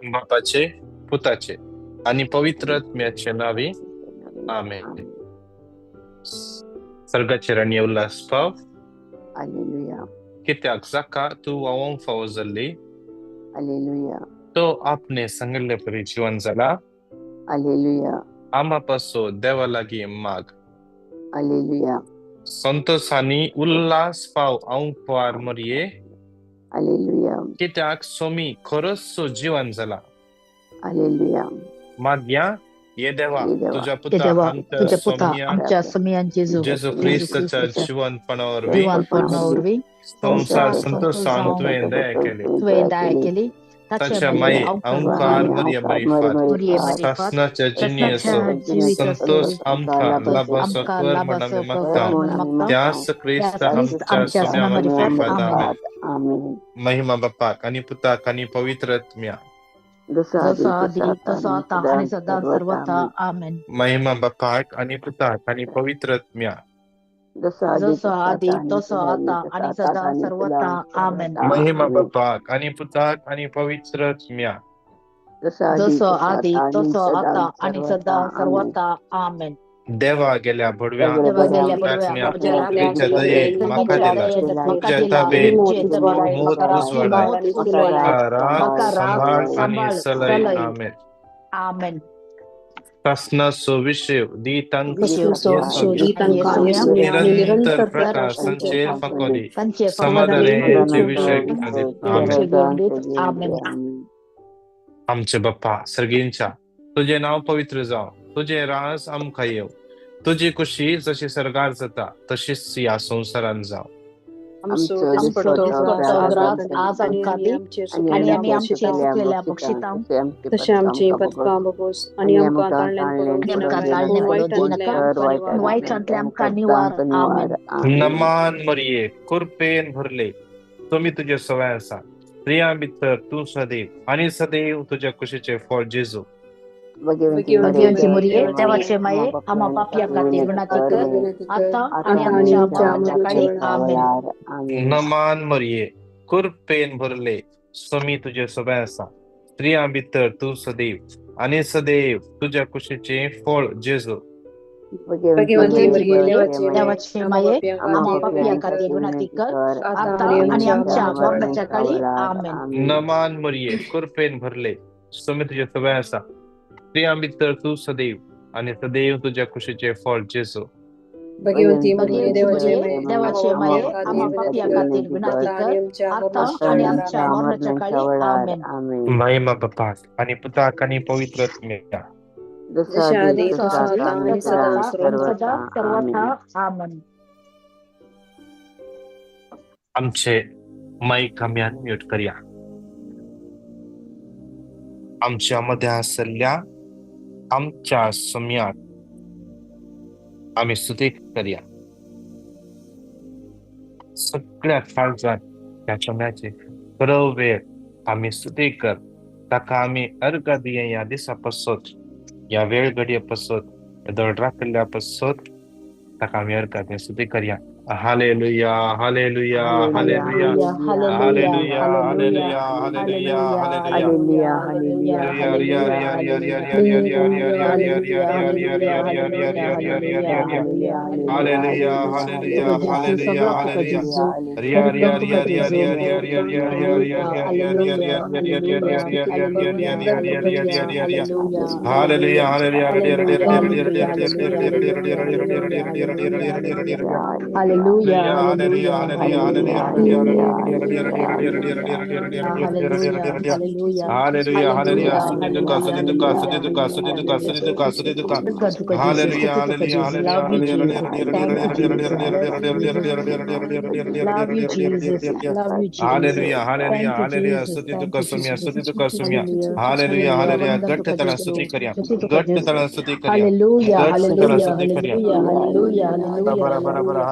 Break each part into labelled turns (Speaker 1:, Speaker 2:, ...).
Speaker 1: बापाचे, पुताचे आणि पवित्र आत्म्याचे नावे. आमेन. Sargace raniulas pav,
Speaker 2: Alleluia.
Speaker 1: कित्याक जाका तू वावंक फावो जाल्ली
Speaker 2: Alleluia.
Speaker 1: तो आपणे सांगले परी जीवन जाला.
Speaker 2: Alleluia.
Speaker 1: आमा पासो देवा लागी माग.
Speaker 2: Alleluia.
Speaker 1: संतोषानी उल्हास पाव आऊंक पार मरिये,
Speaker 2: Alleluia.
Speaker 1: कित्याक सोमी खरंच सो जीवन जाला.
Speaker 2: Alleluia.
Speaker 1: माग्या ये देवा तुझ्या
Speaker 3: ते
Speaker 1: पुता
Speaker 3: देवा
Speaker 1: आमच्या
Speaker 3: तुझ्या पुता
Speaker 1: सौम्या
Speaker 3: आमच्या समियान जेजू
Speaker 1: जेजू ख्रिस्ताच्या जीवनपणावर बी
Speaker 3: जीवनपणावर बी
Speaker 1: संसार संतोषान तुवें दया केली.
Speaker 3: तुवें दया केली.
Speaker 1: ताच्या माये अवंकार मरिया बरी फात सासनाच्या जिनियसो संतोष आमका लाभासो कर म्हणून आमी मागता. त्यास ख्रिस्त आमच्या सोम्यावर फायदा आमेन.
Speaker 2: Amen.
Speaker 1: महिमा बापाक आणि पुताक आणि पवित्र आत्म्या.
Speaker 3: जसं आधी तसं आता आणि सदा सर्वथा आमेन.
Speaker 1: महिमा बापाक आणि पुताक आणि पवित्र आत्म्या.
Speaker 3: जसं आधी तसं आता आणि सदा सर्वथा आमेन.
Speaker 1: महिमा बापाक आणि पुताक आणि पवित्र आत्म्या.
Speaker 3: जसं आधी तसं आता आणि सदा सर्वथा आमेन.
Speaker 1: देवा गेल्या भडव्या
Speaker 3: देवा गेल्या
Speaker 1: आत्म्या
Speaker 3: भडव्या
Speaker 1: तुमच्या दयेन म्हाका दिला. तुमच्या ताबेन मोत उजवाडाय संभाळ आणि सलय. आमेन.
Speaker 3: आमेन.
Speaker 1: शासनाचो विषय दितांक
Speaker 3: निरंतर
Speaker 1: निरंतर प्रकाश संचेर फकोली समाधानाचे विषय
Speaker 3: आमेन.
Speaker 1: आमचे बाप्पा सर्गींच्या तुझे नाव पवित्र जाव. तुझे रास आमकां येव. तुझी खुशी जशी सरगार जाता तशीच या संसारान जाव.
Speaker 3: आज आमकां दी आणि आमी आमचे चुकलेल्या बक्षितांक
Speaker 4: तशें आमची पथकां बघोस आणि आमकां ताळण्यांत
Speaker 3: वायटांतले आमकां निवार. आमेन.
Speaker 1: नमान मरिये कृपेन भरले तुम्ही तुझे सवय आसा. स्त्रियां भितर तू सदैव आणि सदैव तुझ्या कुशीचे फळ जेजू.
Speaker 3: भगवंती मरिये देवाचे माये आम्हा पापिया खातीर विनंती कर आता आणि आमच्या मरणाच्या काळी. आमेन.
Speaker 1: नमान मरिये कृपेन भरले तुम्ही तुझे सवय आसा. स्त्रियां भितर तू सदैव आणि सदैव तुझ्या कुशीचे फळ जेजू.
Speaker 3: देवाचे माये आम्हा पापिया खातीर विनंती कर आता आणि आमच्या मरणाच्या काळी. आमेन.
Speaker 1: नमान मरिये कृपेन भरले तुम्ही तुझे सवय आसा. स्त्रियां भितर तू सदैव आणि सदैव तुझ्या कुशीचे फळ जेजू.
Speaker 4: भगवंती मरिये
Speaker 3: देवाचे माये आम्हा पापिया खातीर विनंती कर आता आणि आमच्या मरणाच्या काळी. आमेन.
Speaker 1: महिमा बापाक आणि पुताक आणि पवित्र आत्म्याक.
Speaker 3: सर्वथा आमेन.
Speaker 1: आमचे माईक आमी अनम्यूट करूया. आमच्या मध्ये असलेल्या आमच्या सम्याक आम्ही स्तुती करूया. सगळ्या काळजात त्या सम्याचे खरो वेळ आम्ही स्तुती कर. ताका आम्ही अर्घ दिये या दिसापासून या वेळ घडयेपासून दडरा केल्ल्यापासून ताका आम्ही अर्घ दिये स्तुती करूया. Hallelujah hallelujah hallelujah hallelujah hallelujah hallelujah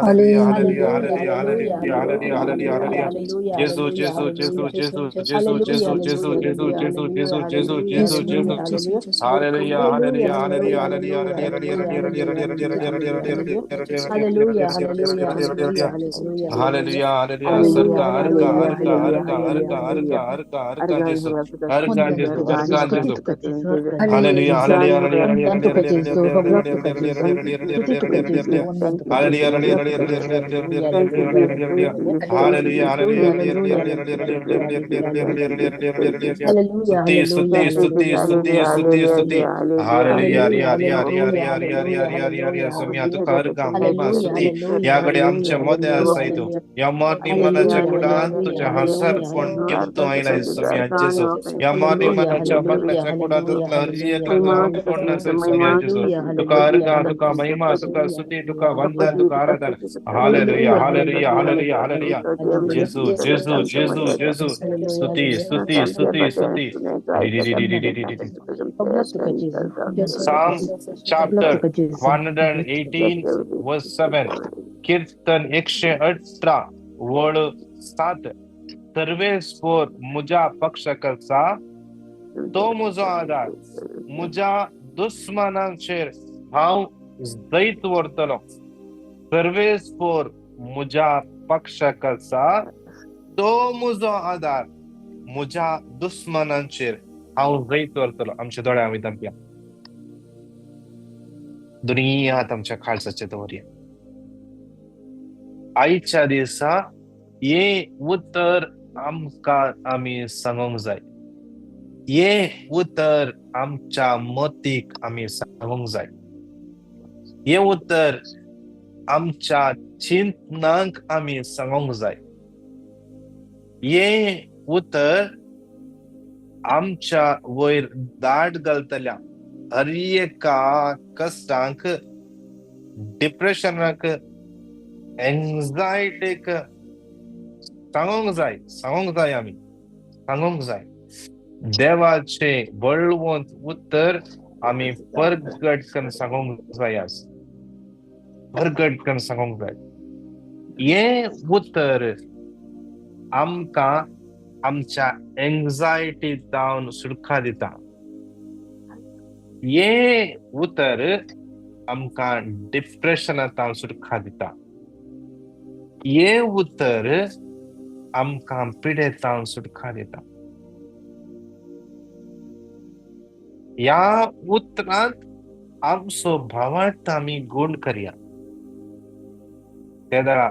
Speaker 3: Hallelujah.
Speaker 1: hallelujah, hallelujah,
Speaker 3: Hallelujah,
Speaker 1: hallelujah,
Speaker 3: hallelujah,
Speaker 1: hallelujah, hallelujah, hallelujah.
Speaker 3: hallelujah,
Speaker 1: Jesus,
Speaker 3: hallelujah,
Speaker 1: Jesus,
Speaker 3: hallelujah,
Speaker 1: Jesus, Jesus, Jesus,
Speaker 3: hallelujah,
Speaker 1: Jesus,
Speaker 3: hallelujah,
Speaker 1: Jesus, Jesus,
Speaker 3: hallelujah,
Speaker 1: Jesus, Jesus,
Speaker 4: Yes,
Speaker 1: Jesus,
Speaker 3: hallelujah,
Speaker 1: Jesus,
Speaker 4: Lord.
Speaker 1: Jesus.
Speaker 4: Yes,
Speaker 3: hallelujah,
Speaker 4: yes, Lord. Come.
Speaker 1: Hallelujah,
Speaker 3: hallelujah,
Speaker 1: hallelujah,
Speaker 3: hallelujah,
Speaker 1: hallelujah, hallelujah,
Speaker 3: hallelujah,
Speaker 1: hallelujah,
Speaker 3: hallelujah,
Speaker 1: hallelujah,
Speaker 3: hallelujah,
Speaker 1: hallelujah,
Speaker 3: hallelujah,
Speaker 1: hallelujah,
Speaker 3: hallelujah,
Speaker 1: hallelujah,
Speaker 3: hallelujah,
Speaker 4: Yes,
Speaker 1: hallelujah,
Speaker 4: Lord.
Speaker 3: hallelujah,
Speaker 4: Yes,
Speaker 1: hallelujah,
Speaker 4: yes,
Speaker 3: hallelujah,
Speaker 4: yes,
Speaker 1: hallelujah,
Speaker 4: yes,
Speaker 3: hallelujah,
Speaker 1: hallelujah.
Speaker 4: yes, yes,
Speaker 3: hallelujah,
Speaker 4: yes, yes.
Speaker 1: Hallelujah, hallelujah.
Speaker 3: hallelujah,
Speaker 1: Sarka,
Speaker 2: Hallelujah,
Speaker 1: arka,
Speaker 3: hallelujah,
Speaker 2: hallelujah,
Speaker 1: arka,
Speaker 3: hallelujah,
Speaker 2: hallelujah,
Speaker 1: arka,
Speaker 3: hallelujah,
Speaker 1: arka,
Speaker 2: hallelujah,
Speaker 1: arka,
Speaker 3: hallelujah.
Speaker 2: hallelujah.
Speaker 1: arka, arka,
Speaker 2: Argan
Speaker 1: Jesus.
Speaker 2: hura pita
Speaker 1: Arka,
Speaker 2: sunda
Speaker 3: Honda
Speaker 1: Jesus.
Speaker 3: tuka
Speaker 2: gargani
Speaker 3: Jesu,
Speaker 1: Arka,
Speaker 2: hura
Speaker 3: tuti
Speaker 1: Jesus.
Speaker 3: tuka
Speaker 2: pita
Speaker 3: Jesu,
Speaker 2: sunda
Speaker 3: Honda tuka
Speaker 1: Hallelujah,
Speaker 3: Jesu,
Speaker 2: Isan
Speaker 1: hallelujah,
Speaker 2: hura
Speaker 1: hallelujah,
Speaker 3: Honda
Speaker 2: pita
Speaker 1: hallelujah,
Speaker 3: tuka
Speaker 2: sunda
Speaker 3: Jesu,
Speaker 1: hallelujah,
Speaker 3: Honda
Speaker 2: Thank you,
Speaker 3: tuka
Speaker 2: Jesus.
Speaker 3: Jesu,
Speaker 2: Thank you,
Speaker 1: hallelujah,
Speaker 3: tuti
Speaker 2: Jesus.
Speaker 3: tuka
Speaker 2: Thank you,
Speaker 3: Jesu,
Speaker 2: Jesus.
Speaker 1: hallelujah.
Speaker 3: Honda
Speaker 2: Thank you,
Speaker 3: tuka
Speaker 2: Jesus.
Speaker 1: Hallelujah,
Speaker 3: Jesu,
Speaker 1: hallelujah,
Speaker 3: Honda
Speaker 2: Thank
Speaker 3: tuka
Speaker 2: you,
Speaker 1: hallelujah,
Speaker 3: Jesu,
Speaker 2: Jesus.
Speaker 3: hallelujah,
Speaker 2: Thank you,
Speaker 3: hallelujah,
Speaker 2: Jesus.
Speaker 1: hallelujah,
Speaker 2: Thank you,
Speaker 3: hallelujah,
Speaker 2: Jesus. Thank you,
Speaker 3: hallelujah,
Speaker 1: hallelujah,
Speaker 2: Jesus.
Speaker 3: hallelujah,
Speaker 2: Thank you,
Speaker 3: hallelujah,
Speaker 2: Jesus.
Speaker 3: hallelujah,
Speaker 2: Thank
Speaker 3: hallelujah,
Speaker 2: you, Jesus.
Speaker 3: hallelujah,
Speaker 2: Thank you,
Speaker 3: hallelujah.
Speaker 2: Jesus. Thank you, Jesus.
Speaker 3: Hallelujah,
Speaker 1: Stuti,
Speaker 3: hallelujah,
Speaker 1: stuti,
Speaker 2: Thank you, Jesus.
Speaker 1: stuti,
Speaker 3: hallelujah,
Speaker 1: stuti,
Speaker 2: Hallelujah,
Speaker 3: hallelujah,
Speaker 1: stuti,
Speaker 2: hallelujah,
Speaker 1: stuti.
Speaker 3: hallelujah.
Speaker 2: hallelujah,
Speaker 3: Hallelujah,
Speaker 2: hallelujah.
Speaker 3: hallelujah,
Speaker 2: Glory.
Speaker 3: hallelujah,
Speaker 1: Somya
Speaker 3: hallelujah.
Speaker 1: tukarga
Speaker 2: Thank
Speaker 1: mama
Speaker 2: you,
Speaker 3: Hallelujah,
Speaker 1: stuti.
Speaker 2: Jesus.
Speaker 3: hallelujah,
Speaker 1: Yaकडे आमच्या
Speaker 3: hallelujah,
Speaker 1: मध्ये
Speaker 3: hallelujah,
Speaker 1: असायतो.
Speaker 3: hallelujah.
Speaker 1: या Marnie
Speaker 2: Hallelujah,
Speaker 1: मनाच्या
Speaker 3: Hallelujah,
Speaker 1: कुडा
Speaker 2: hallelujah,
Speaker 3: hallelujah,
Speaker 1: तुझ्या
Speaker 2: hallelujah.
Speaker 1: हसर
Speaker 3: hallelujah,
Speaker 1: कोण
Speaker 2: No
Speaker 3: hallelujah.
Speaker 1: Gift
Speaker 2: arca
Speaker 1: आईला
Speaker 2: de
Speaker 1: सम्या
Speaker 2: gargani
Speaker 1: जेसो.
Speaker 2: hura
Speaker 1: या
Speaker 2: pita
Speaker 1: Marnie
Speaker 3: Hallelujah,
Speaker 2: sunda
Speaker 1: मनाच्या
Speaker 3: hallelujah,
Speaker 1: बकण्याच्या कुडा
Speaker 3: hallelujah,
Speaker 1: तुला
Speaker 3: hallelujah,
Speaker 1: एकला
Speaker 2: Prima
Speaker 1: गाऊन
Speaker 3: hallelujah.
Speaker 1: कोण
Speaker 2: sunda
Speaker 1: नसेल सम्या
Speaker 2: mama
Speaker 1: जेसो.
Speaker 3: Hallelujah,
Speaker 1: तुका
Speaker 3: hallelujah,
Speaker 1: अर्गा तुका
Speaker 3: hallelujah,
Speaker 1: महिमा तुका
Speaker 3: hallelujah,
Speaker 1: स्तुती तुका
Speaker 3: hallelujah.
Speaker 1: वंदन तुका आराधन. Hallelujah
Speaker 3: Hallelujah,
Speaker 1: hallelujah
Speaker 3: hallelujah,
Speaker 1: hallelujah
Speaker 3: hallelujah.
Speaker 1: हालेलुya.
Speaker 3: Hallelujah.
Speaker 1: जेसू जेसू जेसू जेसू.
Speaker 3: Hallelujah,
Speaker 1: स्तुती
Speaker 3: hallelujah.
Speaker 1: स्तुती स्तुती स्तुती. D D D D D D D D.
Speaker 3: Obla tuka Jesu, obla
Speaker 4: Yes,
Speaker 3: tuka
Speaker 4: Lord.
Speaker 1: Psalm
Speaker 3: Jesu,
Speaker 4: Yes, yes, yes, yes,
Speaker 3: obla
Speaker 4: yes.
Speaker 1: chapter
Speaker 3: tuka Jesu, obla tuka Jesu.
Speaker 1: 118 verse 7. कीर्तन 118 वड 7. सर्वे score मुजा पक्ष करता तो मुजा आधार मुजा दुश्मनांचेर हांव जैत वर्तलो. सर्वे score मुजा पक्ष करता तो मुजो आधार मुजा दुश्मनांचेर हांव जैत वर्तलो. आमच्या दोळ्या आमी तांपया. दुनियात आमच्या खालसाचे दवरया. आईच्या दिसा ये उतर आमकां आमी सांगोंक जाय. ये उतर आमच्या मतीक आमी सांगोंक जाय. ये उतर आमच्या चिंतनांक आमी सांगोंक जाय. ये उतर आमच्या वयर दाट घालतल्या हर एका कष्टांक, डिप्रेशनाक, एंजायटीक सांगोंक जाय आमी सांगोंक जाय. देवाचे बळवंत उतर आमी परगट करून सांगोंक जाय. आज परगट करून सांगोंक जाय. हे उतर आमकां आमच्या एंजायटींतावन सुटका दिता. हे उतर आमकां डिप्रेशनांतावन सुटका दिता. हे उतर आमकां पिडेतावन सुटका दिता. या उतरांत आमचो भावार्थ आमी गूण करया. तेदरा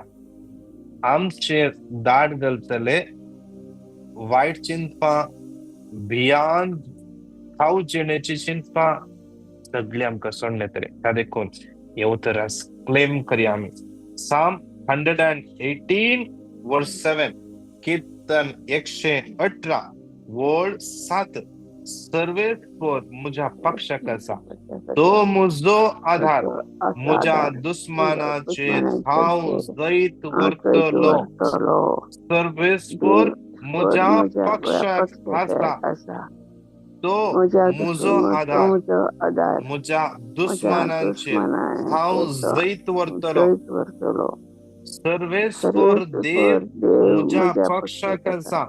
Speaker 1: आमचेर दाट घालतले वायट चिंतपां, भियान खाऊ जिणेची चिंतपां सगळी आमकां सोडले तरी. त्या देखून हे उतर आज क्लेम करया आमी. Psalm 118 verse 7. कीर्तन 118 वड 7. सर्वे स्कोर मुझ्या पक्षाक आसा तो मुजो आधार मुझ्या दुश्मनाचेर हांव जैत वर्तलो. सर्वे स्कोर मुझ्या पक्षाक आसा तो मुजो आधार मुझ्या दुश्मनांचेर हांव जैत वर्तलो. सर्वे स्कोर देव मुझ्या पक्षाक आसा.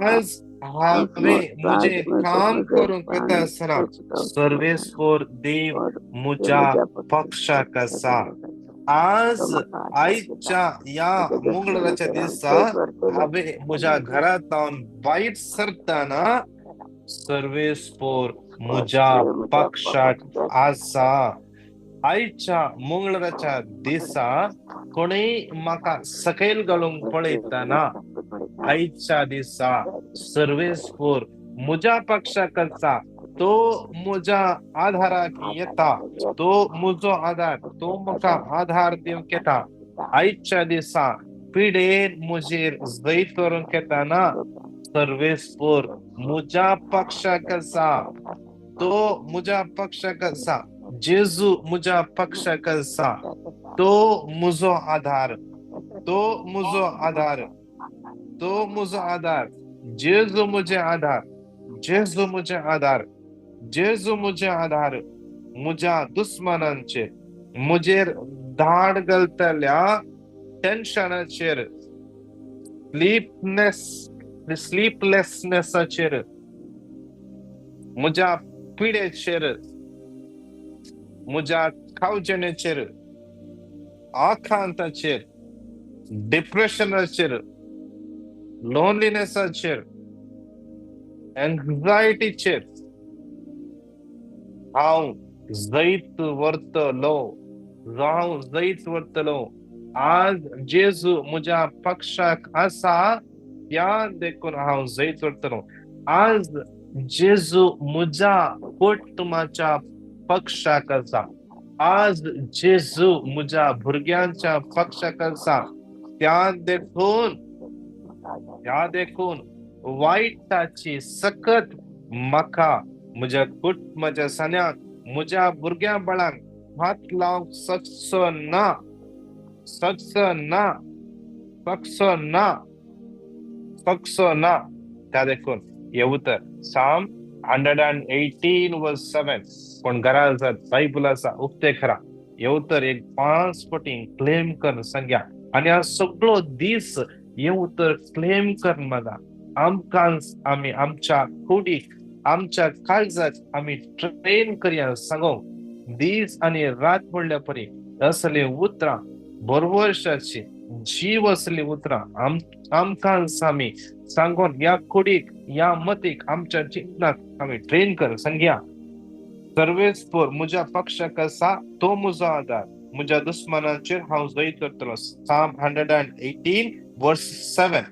Speaker 1: आज हांवें मुझे काम करूंक येता आसना सर्वे स्कोर देव मुझ्या पक्षाक आसा. आज आयच्या या मंगळाराच्या दिसा हांवें म्हज्या घरांतल्यान भायर सरतना सर्वे स्कोर मुझ्या पक्षाक आसा. आयच्या मंगळाराच्या दिसा कोणीय म्हाका सकयल घालूंक पळयतना आयच्या दिसा सर्वे स्कोर मुझ्या पक्षाक आसा. तो मुझ्या आधाराक येता. तो मुजो आधार तो म्हाका आधार दिवंक येता. आयच्या दिसा पिडेन मुजेर जैत करूंक येताना सर्वे स्कोर मुझ्या पक्षाक आसा. तो मुझ्या पक्षाक आसा. जेजू मुझ्या पक्षाक आसा. तो मुजो आधार. तो मुजो आधार. तो मुजो आधार. जेजू मुझे आधार. जेजू मुझे आधार. जेजू मुझे आधार. मुझ्या दुश्मनांचेर मुजेर धाड घालतल्या टेन्शनाचेर स्लीपलेसनेसाचेर म्हज्या पिडेचेर म्हज्या खावजेनेचेर आकांताचेर डिप्रेशनाचेर लोनलीनेसाचेर एंग्जायटीचेर हांव जैत व्हरतलो आज जेजू म्हज्या पक्षाक आसा त्या देखून हांव जैत व्हरतलो. आज जेजू म्हज्या कुटुंबाच्या पक्षाक आसा. आज जेजू म्हज्या भुरग्यांच्या पक्षाक आसा. त्या देखून वायटाची सकत म्हाका म्हज्या कुटुंबाच्या सण्याक म्हज्या भुरग्या बाळांक हात लावंक शकचो ना. त्या देखून हे उतर साम 118 वर्स 7 कोण घरा बायबल आसा उक्ते खरा हे उतर एक 5 पटी क्लेम कर सांग्या आणि हा सगळो दीस हे उतर क्लेम कर मगा आमकां आमी आमच्या कुडीक आमच्या काळजाक आमी ट्रेन करया सांगो दीस आणि रात म्हणल्या परी असले उतरां बरोवर्षाची जीव असली उतरां आमकां आमी सांगोन या कुडीक या मतीक आमच्या चिंतनाक आमी ट्रेन कर सांग्या. सर्वेस्पर म्हज्या पक्षाक आसा तो म्हजो आदार. म्हज्या दुस्मनांचेर हांव जैत करतलो. साम 118 वर्स 7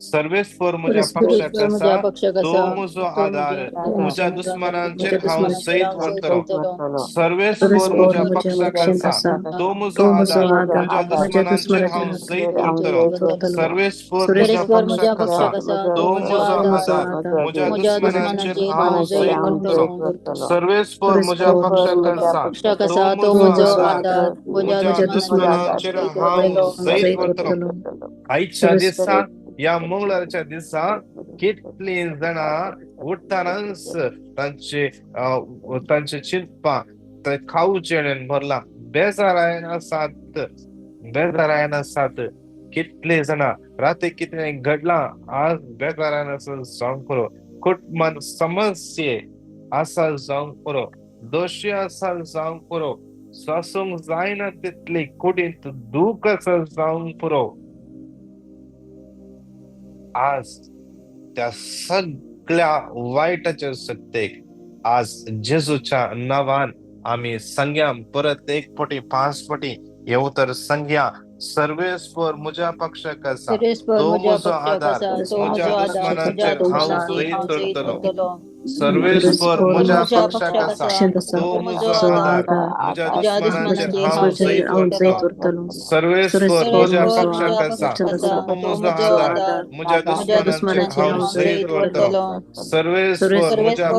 Speaker 1: सर्वेस्पर म्हज्या पक्षाक आसा तो म्हजो आदार. म्हज्या दुस्मनांचेर हांव जैत करतलो. सर्वेस्पर म्हज्या पक्षाक आसा तो म्हजो आदार. म्हज्या दुस्मनांचेर हांव जैत करतलो. सर्वेस्पर म्हज्या पक्षाक आसा तो म्हजो आदार. म्हज्या दुस्मनांचेर हांव जैत करतलो. सर्वेस्पर म्हज्या पक्षाक आसा तो म्हजो आदार. म्हज्या दुस्मनांचेर हांव जैत करतलो. आयच्या दिसा या मंगळारच्या दिसा कितली जाणां उठतानाच तांचे चिंतपा ते खावचें भरला बेजारायन आसात. कितले जाणां राती कितें घडलां आज बेजारायन आसा जावंक पुरो. कुटुंबान समस्ये आसा जावंक पुरो. दोशी आसा जावंक पुरो. सोसूंक जायना तितली कुडींत दूख आसा जावंक पुरो. आज त्या सगळ्या वाईटाच्या सत्तेक आज जेजूच्या नावान आम्ही सांग्या परत 1 पटी 5 पटी हे उतर सांग्या. सर्वेस्पर म्हज्या पक्षाक आसा तो म्हजो आदार. म्हज्या दुस्मनांचेर हांव जैत करतलो. सर्वेस्पर म्हज्या पक्षाक आसा तो म्हजो आदार. म्हज्या दुस्मनांचेर हांव जैत करतलो. सर्वेस्पर म्हज्या पक्षाक आसा तो म्हजो आदार. म्हज्या दुस्मनांचेर हांव जैत करतलो. सर्वेस्पर म्हज्या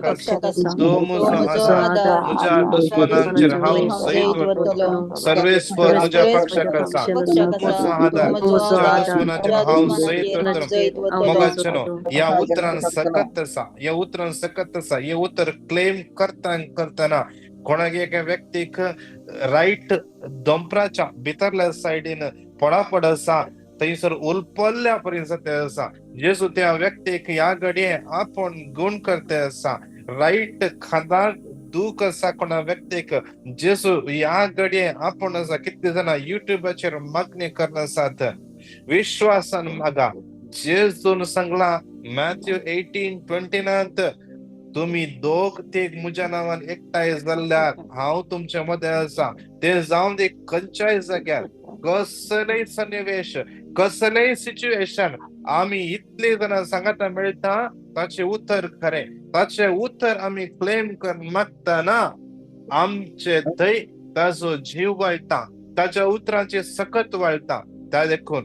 Speaker 1: पक्षाक आसा तो म्हजो आदार. म्हज्या दुस्मनांचेर हांव जैत करतलो. सर्वेस्पर म्हज्या पक्षाक आसा तो म्हजो आदार. म्हज्या दुस्मनांचेर हांव जैत करतलो. मोगाचनो या उतरान सकत आसा. हे उतर क्लेम करताना कोणाक एका व्यक्तीक राईट दोंपराच्या भितरल्या सायडीन पडापड आसा थंयसर उलपल्ल्या पर्यंत ते आसा. जेजू त्या व्यक्तीक ह्या घडये आपण गुण करते आसा. राईट खांदार दूख आसा कोणा व्यक्तीक जेजू ह्या घडये आपण आसा. कितले जाणां युट्यूबाचेर मागणी करना आसात. विश्वासान मागा. जेजून सांगला मॅथ्यू 18:29 तुम्ही दोग तेग म्हज्या नावान एकठांय जाल्ल्यार हांव तुमच्या मध्ये आसा. ते जावन दे खंयच्याय जाग्यार कसलेय सन्निवेश कसलेय सिच्युएशन आम्ही इतले जाणां सांगता मेळटा ताचे उत्तर खरे. ताचे उत्तर आम्ही क्लेम कर मागतना आमचे थंय ताजो जीव वाळटा. ताच्या उतरांचे सकत वाळटा. त्या देखून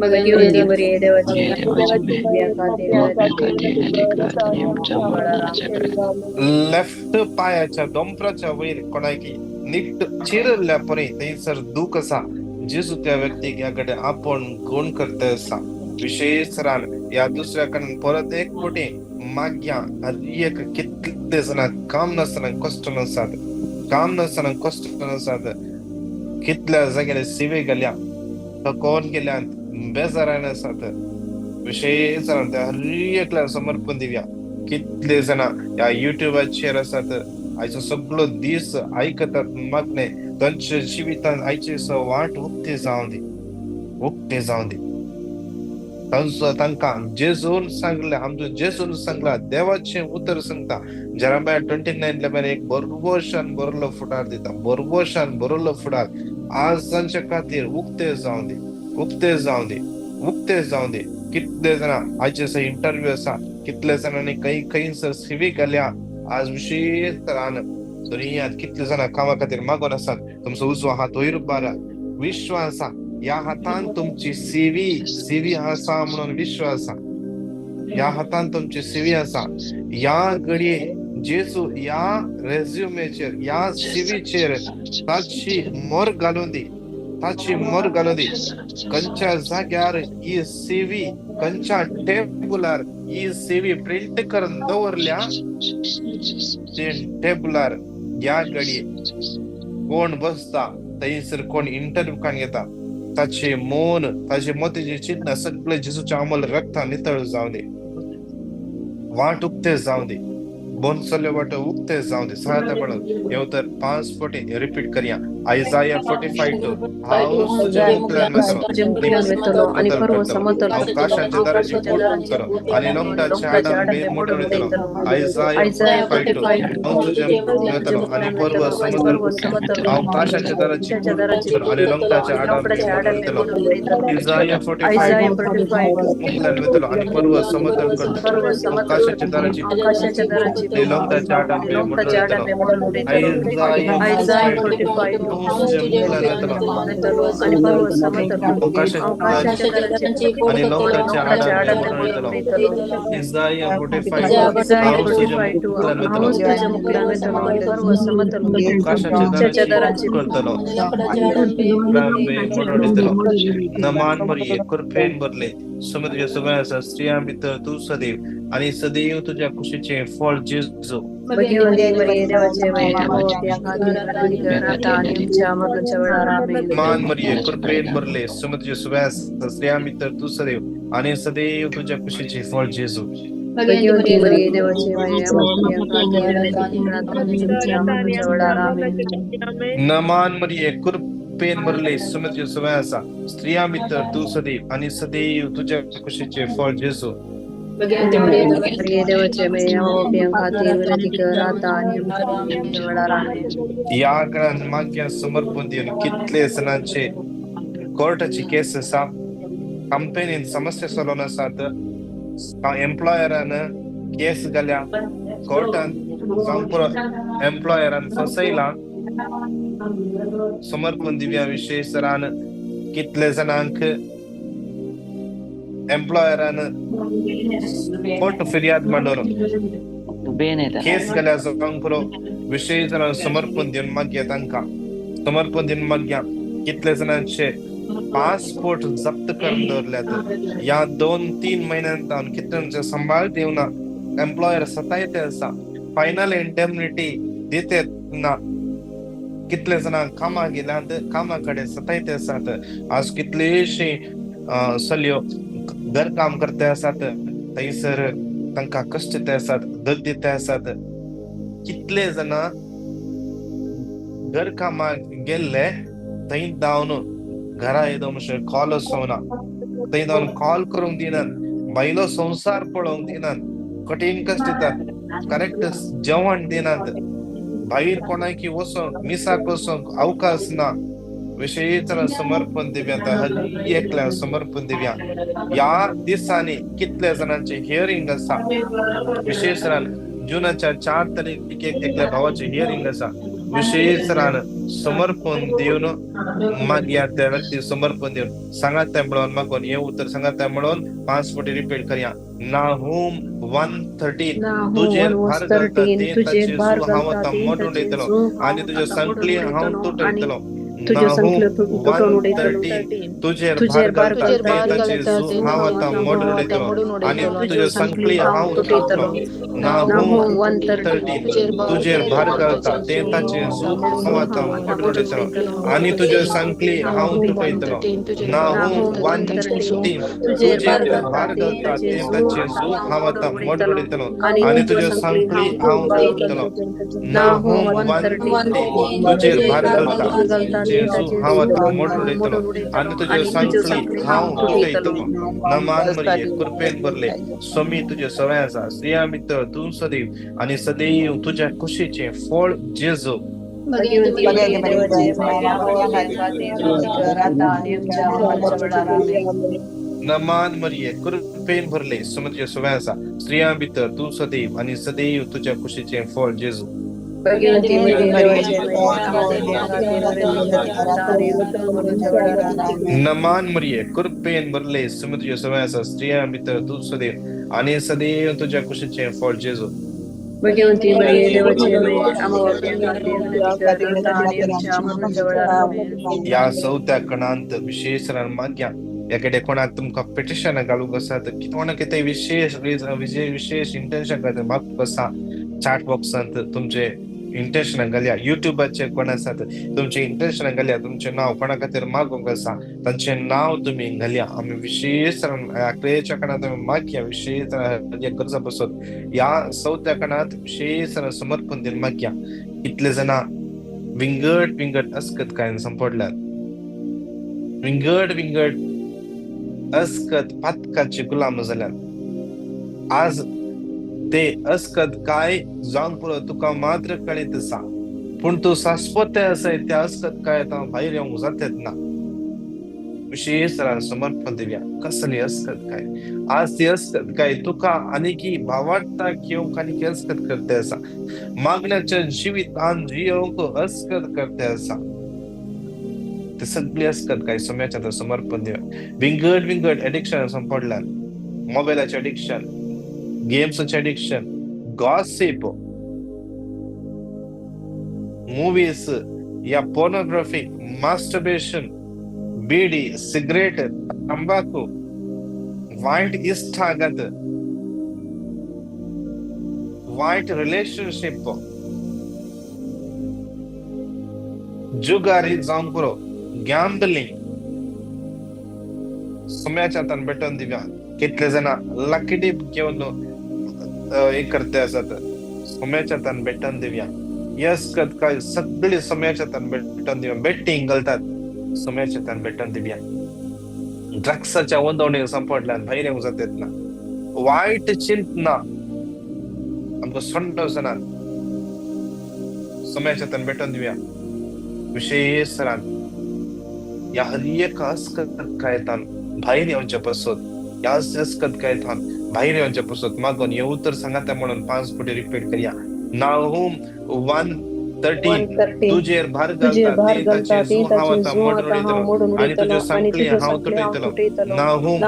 Speaker 4: भगवती मरिये देवाची
Speaker 1: लेफ्ट पायाच्या दोंपराच्या वयर कोणाकी नीट चिरल्या परी थंयसर दूख आसा जेजू त्या व्यक्तीक याकडे आपण कोण करता असा विशेष रान या दुसऱ्या कडेन परत एक कोटी माग्या एक कितले जाणां काम नासतना कष्ट नसात काम नासतना कष्ट नसात कितल्या जाग्यार सिवे गेल्या थकोन गेल्यात बेजारान आसात विशेष रान त्या हर एकल्या समर्पण दिवया कितले जाणां या युट्यूबाचेर आसात आयचो सगळो दीस आयकतात मागणे तांच्या जिवितान आयचे वाट उक्ते जावं दी तांकां जेजून सांगले आमचो जेजून सांगला देवाचे उतर सांगता जेरमाया 29:11 एक बरोबरशान बरलो फुडार दिता बरोबरशान बरलो फुडार आज तांच्या खातीर उक्ते जावं दी कितले जाणां आयचे इंटरव्यू आसा कितले जाणांनी काही सिवी केल्या आज विशेष तरान दुनियांत कितले जाणां कामा खातीर मागोन आसात तुमचो उजवो हात वयर बारा विश्वास या हातान तुमची सीवी आसा म्हणून विश्वास या हातान तुमची सीवी आसा या घडये जेजू या रेझ्युमेचेर या सीवीचेर ताची मोर घालून दी खंयच्या जाग्यार ही सीवी खंयच्या टेबुलार ही सीवी प्रिंट करून दवरल्या ते टेबुलार या घडये कोण बसता थंयसर कोण इंटरव्यू कान घेता ताचे मौन ताचे मोतीचे चिन्ह सगळे जेजूच्या अमोल रक्ता नितळ जावं दे वाट उक्ते जावं दे बोनसले वाट उक्ते जावं दे सहायता पडत येव तर 5 फावटी रिपीट करया आयजाया 45:2 हांव तुज्या मुखार
Speaker 4: वेतलो आणि पर्व समतल
Speaker 1: आकाशाच्या दाराची पोट करो आणि लोंगटाच्या आडांबे मोठे देतलो आयजाया 45:2 हांव तुज्या मुखार वेतलो आणि पर्व समतल आकाशाच्या दाराची पोट करो आणि लोंगटाच्या आडांबे मोठे देतलो आयजाया 45:2 मुखार वेतलो आणि पर्व समतल करो आकाशाच्या दाराची लोंगटाच्या आडांबे मोठे देतलो आयजाया 45 आणि पर्व समतल आणि लोंगटाच्या आडांबे इसाया 45:2 तुझ्या मुखार वेतलो आणि पर्व समतल आकाशाच्या दाराची करतलो नमान मरिये कृपेन भरले समुद्र सभा स्त्रिया भितर तू सदैव आणि सदैव तुझ्या कुशीचे फळ जेजू भगवती मरिये देवाचे मान मरिये कृपेन भरले समुद्र सभा स्त्रिया भितर तू सदैव आणि सदैव तुझ्या कुशीचे फळ जेजू भगवती मरिये देवाचे नमान मरिये कृपेन भरले समुद्र सभा स्त्रिया भितर तू सदैव आणि सदैव तुझ्या कुशीचे फळ जेजू या काळात माग्या समर्पण दिवन कितले जणांचे कोर्टाची केस आसा कंपनीन समस्या सोडोवन आसात एम्प्लॉयरान केस घाल्या कोर्टान जावं एम्प्लॉयरान फसयला समर्पण दिव्या विशेष रान कितले जणांक एम्प्लॉयरान कोर्ट फिर्याद मांडलो केस घाल्या जावंक विशेष जणां समर्पण दिवन मागया तांकां समर्पण दिवन मागया कितले जणांचे पासपोर्ट जप्त करून दवरल्यात या 2-3 महिन्यांत कितल्यांचे सांबाळ दिवना एम्प्लॉयर सतायते आसा फायनल इंडेमनिटी दिते ना कितले जणां कामां गेल्यात कामा कडेन सतायते आसात आज कितलेशे सल्यो घर काम करते आसात थंयसर तांकां कश्ट ते आसात दग दिते आसात कितले जाणां घर कामाक गेल्ले थंय जावन घरा येदो म्हणसर कॉल वचोना थंय जावन कॉल करूंक दिनात बायलो संसार पळोवंक दिनात कठीण कश्ट दितात करेक्ट जेवण दिनात भायर कोणाकी वचोंक मिसाक वचोंक अवकाश ना विशेष समर्पण दिव्या हर एकल्या समर्पण दिव्या या दिसांनी कितले जणांचे हियरिंग आसा विशेष जूनाच्या 4 तारीख एकल्या भावाचे हियरिंग आसा विशेष राहणं समर्पण देऊन मग या त्या व्यक्ती समर्पण देऊन सांगा त्या मिळून मागून ये उत्तर सांगा त्या मिळून 5 फुटी रिपीट करूया. नाहूम 1:13 तुझे भार घालता ते ताचे जू हांव मोडून येतलो आणि तुझे संकली हांव तुटयतलो. नाहूम 1:13 तुझे भार घालता ते ताचे जू हांव मोडून येतलो आणि तुझे संकली हांव तुटयतलो. नाहूम 1:13 तुझे भार घालता ते ताचे जू हांव मोडून येतलो आणि तुझे संकली हांव तुटयतलो. नाहूम 1:16 तुझे भार घालता ते ताचे जू हांव मोडून येतलो आणि तुझे संकली हांव तुटयतलो. नाहूम 1:13 तुझे भार घालता जेजू हांव मोडून येतलो आणि तुझे संकली हांव तुटयतलो. नमान मरिये कृपेन भरले स्वामी तुझे सवय आसा स्त्रिया मित्र तू सदैव आणि सदैव तुझ्या खुशीचे फळ जेजू. नमान मरिये कृपेन भरले स्वामी तुझे सवय आसा स्त्रिया मित्र तू सदैव आणि सदैव तुझ्या खुशीचे फळ जेजू. नमान मरिये कृपेन भरले स्वामी तुझे सवय आसा स्त्रिया मित्र तू सदैव आणि सदैव तुझ्या खुशीचे फळ जेजू. या चौथ्या कणांत विशेष माग्या याकडे कोणाक तुमका पिटिशन घालूक आसा तर कोणाक कितें विशेष इंटेन्शन करता मागूक आसा चॅट बॉक्सांत तुमचे इंटेन्शन घालया. युट्यूबाचे कोण आसात तुमचे इंटेन्शन घालया. तुमचे नाव कोणा खातीर मागूंक आसा तांचे नाव तुम्ही घालया. आम्ही विशेष आकडेच्या कणात मागया विशेष गरजा बसत या चौथ्या कणात विशेष समर्पण दिन मागया. इतले जना विंगड अस्कत काय संपडल्यात. विंगड अस्कत पातकाचे गुलाम जाल्यात. आज ते अस्कत काय जावन पुरो तुका मात्र कळीत आसा पूण तू सास्पोते आसाय त्या अस्कत काय भायर येवंक जातेत ना. विशेष समर्पण दिव्या कसली अस्कत काय. आज ती अस्कत काय तुका आनीकी भावाडटा घेवंक आनीकी अस्कत करते आसा. मागण्याच्या जिवितान जियोंक अस्कत करते आसा. ते सगळी अस्कत काय सोम्याच्या समर्पण दिव्या. विंगड एडिक्शन संपडल्यान. मोबायलाचे एडिक्शन, गेम्सचे एडिक्शन, गॉसिप, मूवीज या पोर्नोग्राफी, मास्टरबेशन, बीडी, सिगरेट, तंबाखू, वाईट इष्टागत, वाईट रिलेशनशिप, जुगारी जाऊन पुरो, गॅम्बलिंग सोम्याच्या तन भेटून दिव्या. कितले जना लकीडी घेऊन एक करते असत सोम्याच्या तन भेटून दिव्या. यस कद काय सगळी सोम्याच्या तन भेटून दिव्या. बेटिंग घालतात सोम्याच्या तन भेटून दिव्या. ड्रग्सच्या वंदवणी संपडल्यान भायर येवंक जातात ना. वाईट चिंतना आमकां संट जनान सोम्याच्या तन भेटून दिव्या. विशेष या हर एक अस्कत काय तान भायर येवच्या पासत या अस्कत काय तान भायर येवच्या पासत मागून ये उत्तर सांगा त्या म्हणून 5 फुटी रिपीट करूया. नाहूम 1:13 तुझेर भार घालता ते ताचे जू हांव मोडून येतलो आणि तुझे संकली हांव तुटयतलो. नाहूम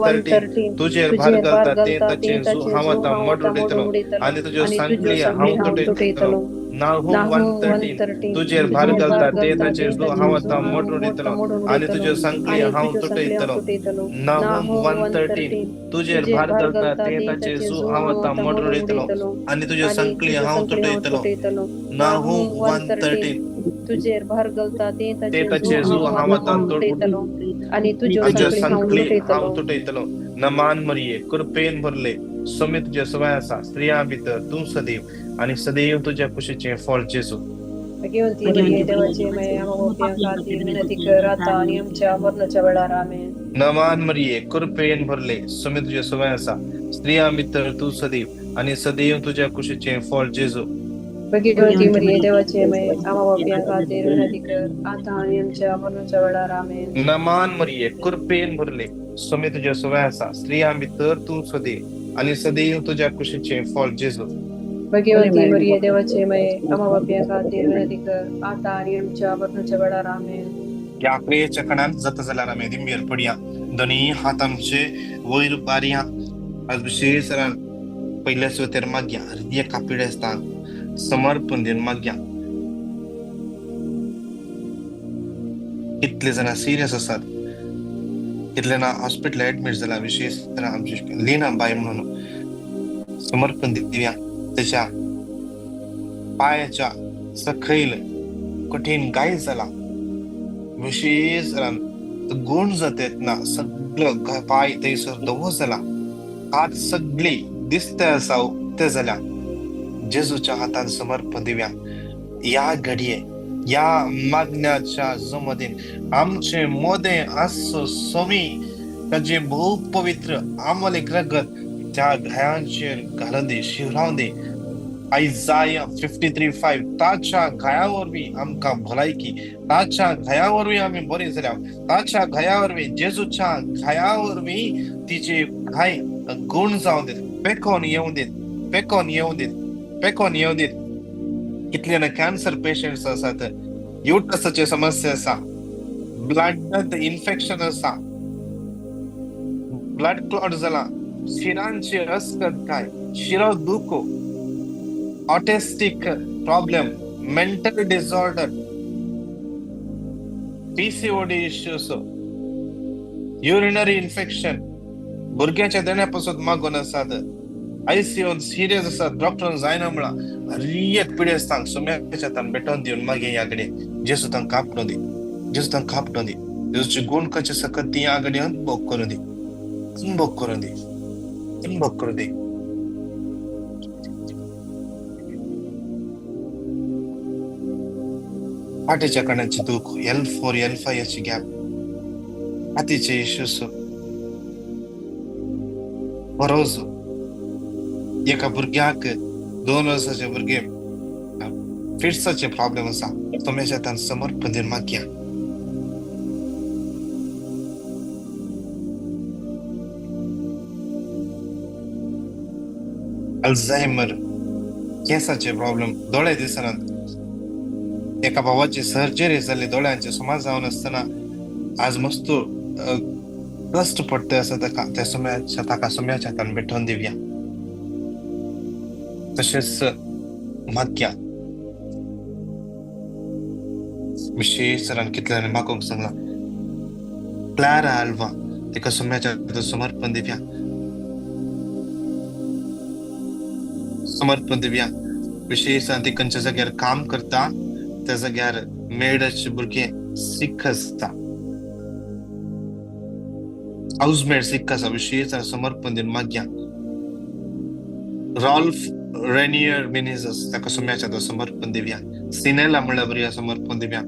Speaker 1: 1:13 तुझेर भार घालता ते ताचे जू हांव मोडून येतलो आणि तुझे संकली हांव तुटयतलो. नाहूम 1:13 तुझेर भार घालता ते ताचे जू हांव मोडून येतलो आणि तुझे संकली हांव तुटयतलो. नाहूम 1:13 तुझेर भार घालता ते ताचे जू हांव मोडून येतलो आणि तुझे संकली हांव तुटयतलो. नाहूम 1:13
Speaker 4: तुझेर भार घालता ते
Speaker 1: ताचे जू हांव तुटयतलो
Speaker 4: आणि
Speaker 1: तुझे संकली हांव तुटयतलो. नमान मरिये कृपेन भरले स्वामी तुझे सवय आसा स्त्रिया भितर तू सदैव आणि सदैव तुझ्या खुशीचे फळ जेजू. नमान मरिये कृपेन भरले स्वामी तुझे सवय आसा स्त्रिया भितर तू सदैव आणि सदैव तुझ्या खुशीचे फळ जेजू. नमान मरिये कृपेन भरले स्वामी तुझे सवय आसा स्त्रिया भितर तू सदैव आणि सदैव तुझ्या खुशीचे फळ जेजू.
Speaker 4: भाग्यवंती मरिये देवाचे माये आम्हा बापया खातीर विनंती कर आता आणि आमच्या मरणाच्या वेळार आमेन.
Speaker 1: या क्रियेच्या कणान जाता जाल्यार आमी दिंबेर पडया. दोनी हात आमचे वयर बारया. आज विशेषरान पयल्या सुवातेर मागया हृदय कापिडेस्तान समर्पण दिन मागया. कितले जाणां सिरियस आसात, कितले ना हॉस्पिटल ऍडमिट जाला. विशेष आमची लीना बाई म्हणून समर्पण दिवया. त्याच्या पायाच्या सकैल कठीण गाय जाला. विशेष गुण जातात ना सगळं पाय थंयसर धवो जाला. हात सगळी दिसते असा उक्ते झाल्या. जेजूच्या हातान समर्पण दिवया. या घडये या मागण्याच्या जमदीन आमचे मोदे असो सोमी ताजे बहु पवित्र आमले रगत त्या घायांचेर घालून दे, शिवराव दे. आयजाया 53:5 ताच्या घायावरवी आमका भलायकी, ताच्या घायावरवी आम्ही बरे झाल्या. ताच्या घायावरवी जेजूच्या घायावरवी तिचे घाय गुण जाऊन देत, पेकोन येऊन देत, पेकोन येऊन देत, पेकोन येऊन देत. कितले ना कॅन्सर पेशंट्स असतात, युटरसचे समस्या असा, ब्लड इन्फेक्शन असा, ब्लड क्लॉट झाला, शिरांची अस्कत काय, शिरो दुखो, autistic problem, mental disorder, PCOD issues, urinary infection, भुरग्याच्या देण्यापासून मागून असतात, आयसीयून सिरियस असतात, डॉक्टर जायना म्हणा रियत पिढी असतात. सुम्याच्या तान बेटोन दिवन मागे याकडे जेसू तांकां कापणो दी, जेसू तांकां कापणो दी. जेसूचे गुण कचे सकत ती याकडे अनुभव करून दी, अनुभव करून दी, अनुभव करून दी. पाठीच्या कणांची दुख, L4 L5 याची गॅप, हातीचे इश्यूज, बरोज एका भुरग्याक 2 वर्साचे भुरगे फिट्साचे प्रॉब्लेम असा. तुम्ही तान समर्पण दिन मागया. अल्झायमर, केसाचे प्रॉब्लेम, डोळे दिसनात. एका भावाची सर्जरी झाली डोळ्यांचे, समाज जाऊन असताना आज मस्त कष्ट पडते असं त्या समयाच्या ताका समयाच्या तान भेटून देऊया. तसेच मागया. विशेष सरान कितल्याने मागोंक सांगला क्लारा अल्वा एका समयाच्या समर्पण दिव्या, समर्पण दिव्या. विशेष ती खंयच्या जाग्यार काम करता त्या जाग्यार मेडचे भुरगे सिख आसता, हाऊसमेट सिख आसा. विशेष समर्पण दिन मागया. रॉल्फ रेनियर मिनिजस ताका समयाच्या समर्पण दिव्या. सिनेला म्हणल्या बरी समर्पण दिव्या.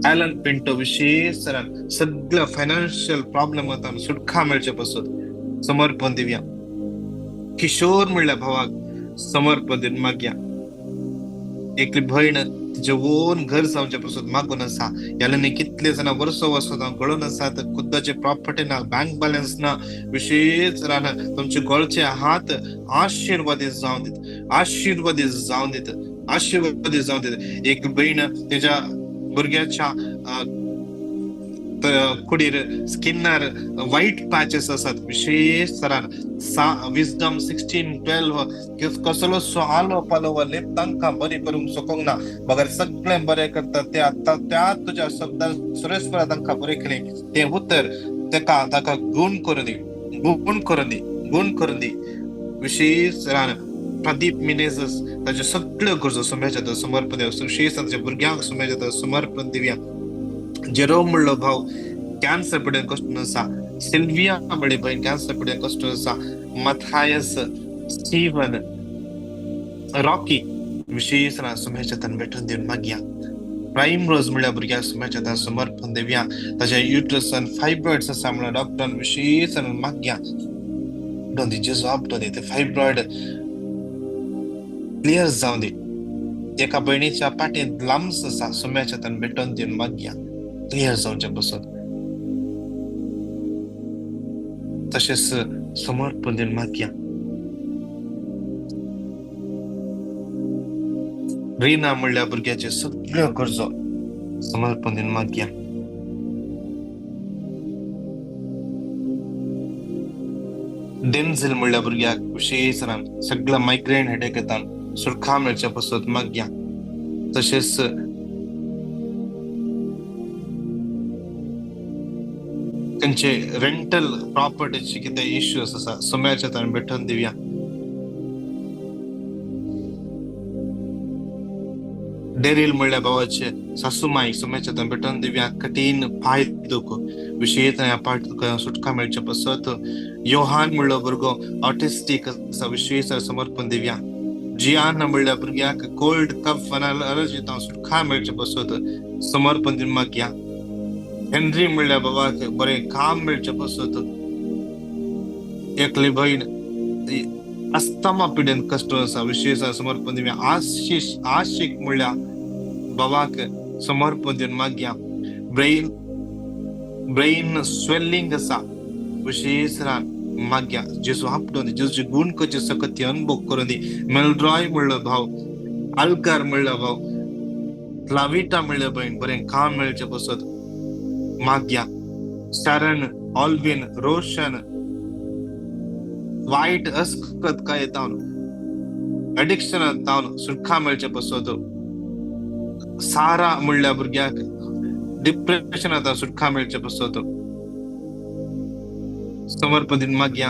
Speaker 1: ॲलन पिंटो विशेष सगळं फायनान्शियल प्रॉब्लेम होता सुटका मेळचे पासून समर्पण दिव्या. किशोर म्हणल्या भावाक समर्पण दिन मागया. एकली बहीण तिचे ओन घर जावच्या पासून मागून असा. याला कितले जण वर्ष गळून असतात, खुद्दाचे प्रॉपर्टी ना, बँक बॅलन्स ना. विशेष तुमचे गळचे हात आशीर्वादित जाऊन देत, आशीर्वादित जाऊन देत, आशीर्वादित जाऊन देत. एक बहीण त्याच्या भुरग्याच्या कुडीर स्किनार व्हाईट पॅचेस असतात. विशेष विजडम 16:12 कसलो आलो पालो लेप तांकां बरे करूंक सोकोंक ना. बगर सगळे बरे करतात ते आता त्या तुझ्या शब्दान सुरेश्वरा तांकां बरे केले ते उतर ताका गुण करून दी, गुण करून दी, गुण करून दी. विशेष प्रदीप मिनेजस ताचे सगळ्यो गरजो सोम्याच्या समर्पण दिवया. विशेष ताच्या भुरग्यांक सोम्याच्या समर्पण दिवया. जेरोम म्हणलो भाव कॅन्सर पिडेन कष्ट आसा. सिल्विया म्हणली बहीण कॅन्सर पिडेन कष्ट आसा. मथायस, स्टीवन, रॉकी विशेष सोम्याच्या तान भेटून दिवन मागया. प्राईम रोज म्हणल्या भुरग्याक सोम्याच्या तान समर्पण दिवया. ताच्या युट्रसान फायब्रॉइड्स आसा म्हणून डॉक्टरान विशेष मागया. जेजू आपटो दे ते फायब्रॉइड क्लियर जाऊन दे. एका बहिणीच्या पाठीत लांब्स आसा, सोम्याच्या तान भेटून दिवन मागया क्लियर जावच्या पासून. तसेच समर्पण दिन मागया. रिना म्हणल्या भुरग्याचे सगळ्यो गरजो समर्पण दिन मागया. डेन्झल म्हणल्या भुरग्याक विशेष सगळं मायग्रेन हेडेक येतात सुटका मेळच्या पासत मागया. तशेंच त्यांचे रेंटल प्रॉपर्टीचे कितें इश्यूज आसा सुम्याच्या ताण भेटून दिवया. डेरिल म्हणल्या भावाचे सासूमाई सुम्याच्या ताण भेटून दिवया. कठीण पाय दुख विशेष पाय दुख सुटका मेळच्या पासत. योहान म्हणलो भुरगो ऑटिस्टिक आसा विशेष समर्पण दिवया. जियान म्हणल्या भुरग्याक कोल्ड कफ अलर्जी सुटका मेळच्या पासत समर्पण दिन मागया. हेनरी म्हणल्या बाबाक बरें काम मेळचें पासत. एकली बहीण अस्थमा पिडेन कष्ट आसा विशेष समर्पण दिवया. आशिक म्हणल्या बाबाक समर्पण दिन मागया. ब्रेन स्वेलिंग आसा विशेष मागया. जेजू आपटून जेजूचे गुण कशे सकत अनुभव करून दी. मेलड्रॉय म्हणलो भाव, आल्कार म्हणलो भाव, क्लाविटा म्हणल्या बहीण बरें काम मेळचें पासत मागया. शरण, ऑल्विन, रोशन वाईट अस्कत काय तावन एडिक्शन तावन सुटका मेळचें पासत. सारा म्हणल्या भुरग्याक डिप्रेशन सुटका मेळचें पासत समर्पण दिन मागया.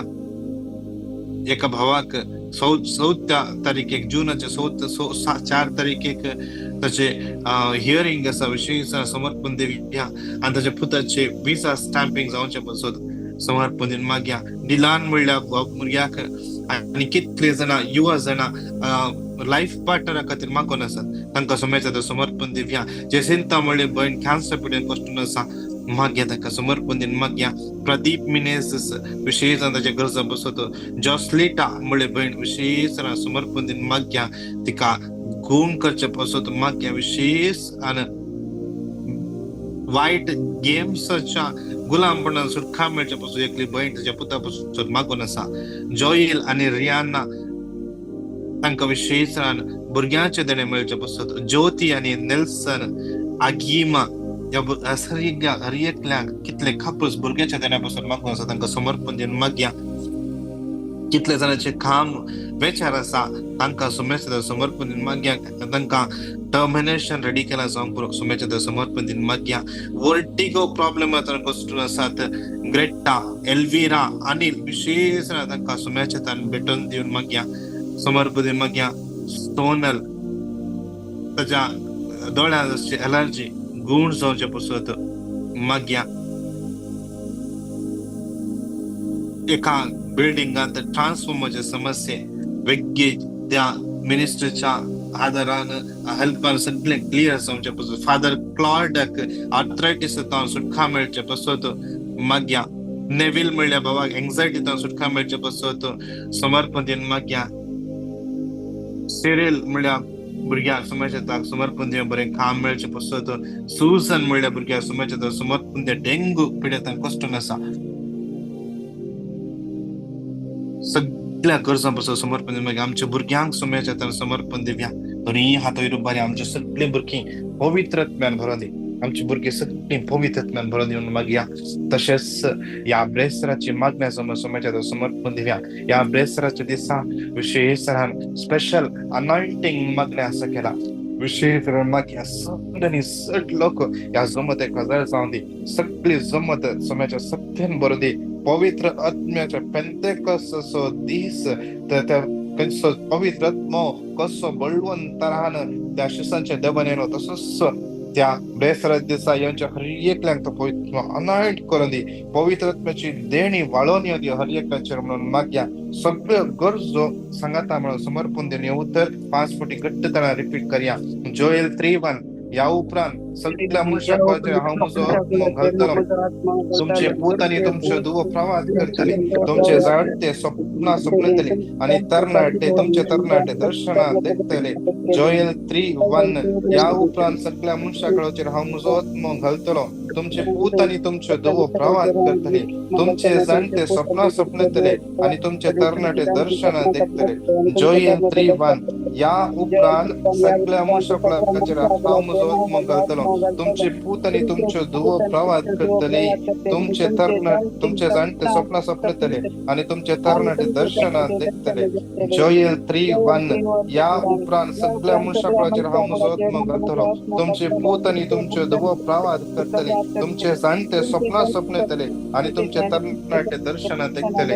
Speaker 1: एका भावाक 4 तारीखेक जूनाचे 4 तारीखेक ताचे हियरिंग आसा विशेष समर्पण दिवया. आनी ताच्या पुताचे विजा स्टॅम्पिंग जावचे पासत समर्पण दिन मागया. डिलान म्हणल्या भुरग्याक आनी कितले जाणा युवा जाणा लाईफ पार्टनरा खातीर मागोन आसात तांकां सोम्याच्या समर्पण दिवया. जेसिंता म्हणले बहीण कॅन्सर पिडेन कश्टून आसा मागया ताका समर्पण दिन मागया. प्रदीप मिनेस विशेष ताच्या गरजा बसत. जॉस्लिटा म्हणले बहीण विशेष समर्पण दिन मागया. तिका गुण करचे पासत मागया विशेष. आनी वाईट गेम्सच्या गुलामपणान सुटका मेळचे पासून एकली बहीण ताच्या पुता पासून मागून आसा. जॉयल आनी रियाना तांकां विशेष भुरग्यांचे देणे मेळचे पासत. ज्योती आनी नेल्सन आगिमा या हर एकल्यांक कितले खापूस भुरग्याच्या देण्यापासून मागून आसा तांकां समर्पण दिन मागया. कितले जाणांचे काम वेचार आसा तांकां सोम्याच्या समर्पण दिन मागया. तांकां टर्मिनेशन रेडी केला जावंक सोम्याच्या समर्पण दिन मागया. वर्टिगो प्रॉब्लेम कश्टून आसात ग्रेटा, एल्विरा, अनिल विशेष तांकां सोम्याच्या तान भेटून दिवन मागया समर्पण दिन मागया. सोनल ताच्या दोळ्यांची एलर्जी गुण जावचे पासत मागया. एका बिल्डिंगात ट्रान्सफॉर्मरचे समस्ये वेगळे त्या मिनिस्टरच्या आदारान हेल्पान सगळे क्लियर जावचे पासत. फादर क्लॉर्डाक आर्थरायटीस तावन सुटका मेळचे पासत मागया. नेविल म्हणल्या बाबाक एंग्जायटी तावन सुटका मेळचे पासत समर्पण दिन मागया. सिरिल म्हणल्या भुरग्यांक सोम्याच्या समर्पण दिवन बरें काम मेळचें पासत. सुजन म्हणल्या भुरग्यांक सोम्याच्या समर्पण दिवन डेंगू पिडेतांक कश्टून आसा सगळ्या गरजां पासून समर्पण दिवन मागया. आमच्या भुरग्यांक सोम्याच्या समर्पण दिवया. दोनी हात वयर उबारी आमची सगळीं भुरगीं पवित्रत्म्यान भरून दी. आमची भुरगीं सगळीं पवित्रत्म्यान भरून दिवन मागया. तशेंच ह्या ब्रेसराची मागण्या सोम्याच्या समर्पण दिवया. ह्या ब्रेसराच्या दिसा विशेष स्पेशल अनॉइंटिंग मागण्या आसा केला विशेष मागया. सगळ्यांनी चड लोक ह्या जमतेक हजर जावन दी. सगळी जमत सोम्याच्या सत्यान भरून दी. पवित्र आत्म्याच्या पेंतेकोस्ताचो दीस त्या पवित्र आत्मो कसो बळवंत तरान त्या शिसांच्या देवान येलो तसोच त्या ब्रेसरा दिसा यांच्या हर एकल्यांक तो पवित्र अनॉइंट करून दी. पवित्र आत्म्याची देणी वाळोवन येऊ दी हर एकल्याचेर म्हणून मागया. सगळ्यो गरजो सांगाता म्हणून समर्पण दिवन उतर 5 फावटी घट्टपणान रिपीट करया. जोएल 3:1 या उपरांत सगळ्या मनशाक हांव म्हजो आत्मो घालतलो. तुमचे पूत आनी तुमचे धुवो प्रवाद करतले. तुमचे जाणटे स्वप्नां स्वप्नतले आनी तरणाटे तुमचे तरणाटे दर्शनां देखतले. जोएल 3:1 या उपरांत सगळ्या मनशाकडे हांव म्हजो आत्मो घालतलो. तुमचे पूत आनी तुमचे धुवो प्रवाद करतले. तुमचे जाणटे स्वप्नां स्वप्नतले आनी तुमचे तरणाटे दर्शनां देखतले. जोएल 3:1 या उपरांत सगळ्या मुशकळाचेर हांव म्हजो हातमो घालतलो तुमचे पूत आनी तुमच्यो धुवो प्रवाद करतले तुमचे जाणटे स्वप्न सपनतले आनी तुमचे तरणाटे दर्शनां देखतले जोएल 3:1 या उपरांत सगळ्या मुशकळाचेर हांव म्हजो आत्मो घालतलो तुमचे पूत आनी तुमच्यो धुवो प्रवाद करतले तुमचे जाणटे स्वप्न सपनतले आनी तुमचे तरणाटे दर्शनां देखतले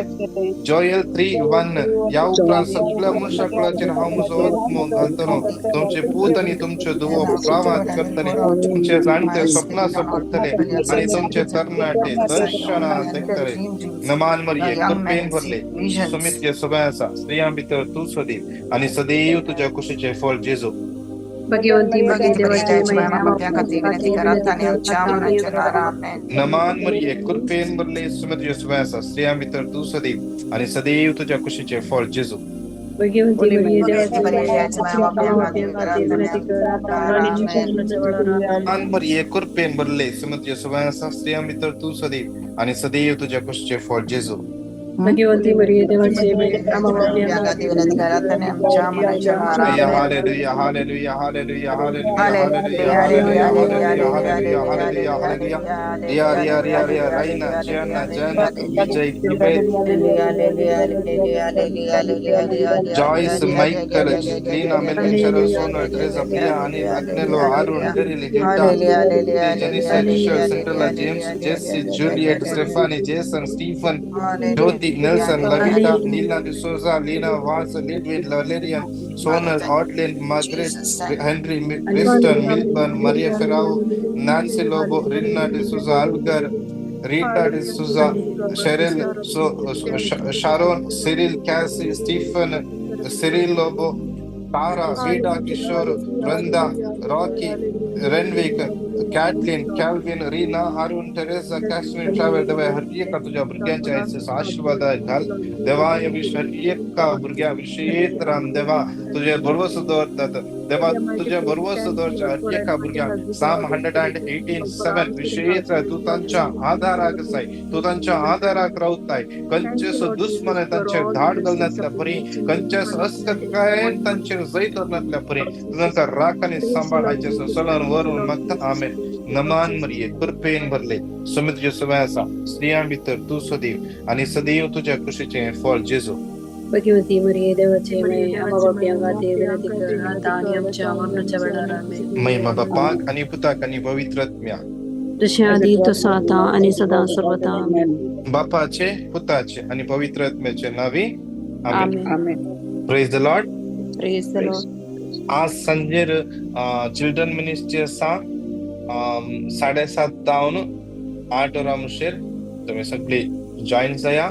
Speaker 1: जोएल 3:1 या उपरांत सगळ्या मुशकळाचेर हांव म्हजो आत्मो घालतलो तुमचे पूत आनी तुमच्यो धुवो प्रवाद करतले तुमचे जाणटे स्वप्न सपनतले आनी तुमचे तरणाटे दर्शनां देखतले नमान मरिये कृपेन भरले सुमित के सगळ्यांचा स्त्रियां भितर तू सदैव आणि सदैव तुझ्या कुशीचे फळ जेजू
Speaker 4: भाग्यवंती मागे देवाची
Speaker 1: नमान मरिये कृपेन भरले सुमित के सगळ्यांचा स्त्रियां भितर तू सदैव आणि सदैव तुझ्या कुशीचे फळ जेजू
Speaker 4: भाग्यवंती
Speaker 1: नमान मरिये कृपेन भरले सुमित के सगळ्यांचा स्त्रियां भितर तू सदैव आणि सदैव तुझ्या कुशीचे फळ जेजू
Speaker 4: भाग्यवंती मरिये देवाची
Speaker 1: Hallelujah, hallelujah, hallelujah, hallelujah, hallelujah, hallelujah, hallelujah, Raina, Jana, Vijay, Joyce, Michael, Lina, Melchor, Sono, Teresa, Pia, Ani, Agnello, Arun, Daryl, Hilda, Jennifer, Michelle, Cinderella, James, Jesse, Juliet, Stephanie, Jason, Stephen, Jyoti, Nelson, Lavita, Nina D'Souza, Lina Vance, Lidwin, Valerian, Sonal, Audlin, Margaret, Henry, Winston, Milburn, Maria Ferrao, Nancy Lobo, Rina D'Souza, Algar, Rita D'Souza, Cheryl, Sharon, Cyril, Cassie, Stephen, Cyril Lobo, Tara, Vida, Kishore, Brenda, Rocky, Renwick, Kathleen, Calvin, Rina, Arun, Teresa, Kashmir, Travel, देवा हर एक का तुझ्या भुरग्यांच्या आयुष्यात आशीर्वाद घाल देवा या विश्वात एक का भुरग्या विशेष राम देवा तुझे भरवस दवरतात देवा तुझ्या भरवस दवरच्या हर एका भुरग्या Psalm 118:7 विशेष तू त्यांच्या आधाराक साय तू त्यांच्या आधाराक रावताय कंचेस दुश्मन त्यांचे धाड घालण्यातल्या परी कंचेस असत काय त्यांचे जैत करण्यातल्या परी तुझ्या राखाने सांभाळायचे सलन वरून मग आमेन नमान मरिये कृपेन भरले सुमित सगळ्यांचा स्त्रियां भितर तू सदैव आणि सदैव तुझ्या कुशीचे फळ जेजू
Speaker 4: भाग्यवंती मरिये देवाची
Speaker 1: महिमा बापाक आणि पुताक आणि पवित्र आत्म्या
Speaker 4: जशी आधी तसं आता आणि सदा सर्वदा
Speaker 1: बापाचे पुताचे आणि पवित्र आत्म्याचे नावे आमेन praise the Lord
Speaker 3: praise the Lord
Speaker 1: आज संजेर चिल्ड्रन मिनिस्ट्री असा 7:30 वरां मुशेर तुम्ही सगळे जॉईन जाया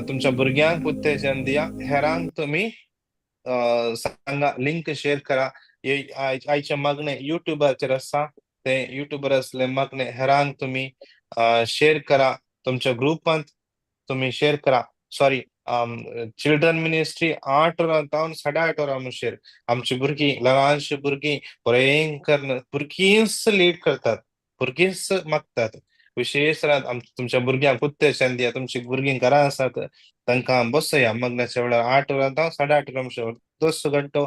Speaker 1: तुमच्या भुरग्यांक पुत्तेच्यान दिया हेरांक तुम्ही सांगा लिंक शेअर करा आयचे मागणे युट्यूबाचेर आसा ते युट्यूबर असले मागणे हेरांक तुम्ही शेअर करा तुमच्या ग्रुपांत तुम्ही शेअर करा सॉरी चिल्ड्रन मिनिस्ट्री 8 वरां तावन 8:30 वरां मुशेर आमची भुरगीं ल्हानशी भुरगीं भयंकर भुरगींच लीड करतात भुरगींच मागतात विशेष तुमच्या भुरग्यांक पुत्तेच्यान दिया तुमची भुरगीं घरां आसात तांकां बसया मग्नाच्या वेळार 8 वरां तावन 8:30 वरां मुशेर 2 घंटो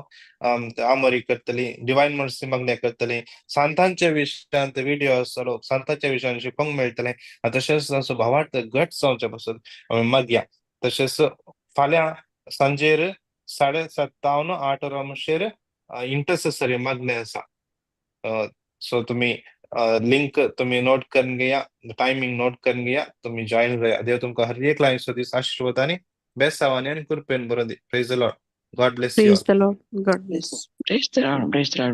Speaker 1: आमोरी करतली डिवायन मर्सी मागण्या करतली सांतांच्या विशयांत व्हिडिओ आसतलो सांतांच्या विशयान शिकोंक मेळटलें तशेंच तांचो भावार्थ घट जावचे पासून आमी मागया तशेंच फाल्यां सांजेर 7:30 तावन 8 वरां मुशेर इंटरसेसरी मागणे आसा सो तुम्ही लिंक तुम्ही नोट करून घ्या टायमिंग नोट करून घ्या तुम्ही जॉईन करा देव तुमकां हर एक लायन्स दीस आशिर्वादांनी बेसावांनी आनी कृपेन बरो दी praise the Lord God bless you
Speaker 3: praise the Lord God bless
Speaker 2: Praise the Lord. Praise the Lord.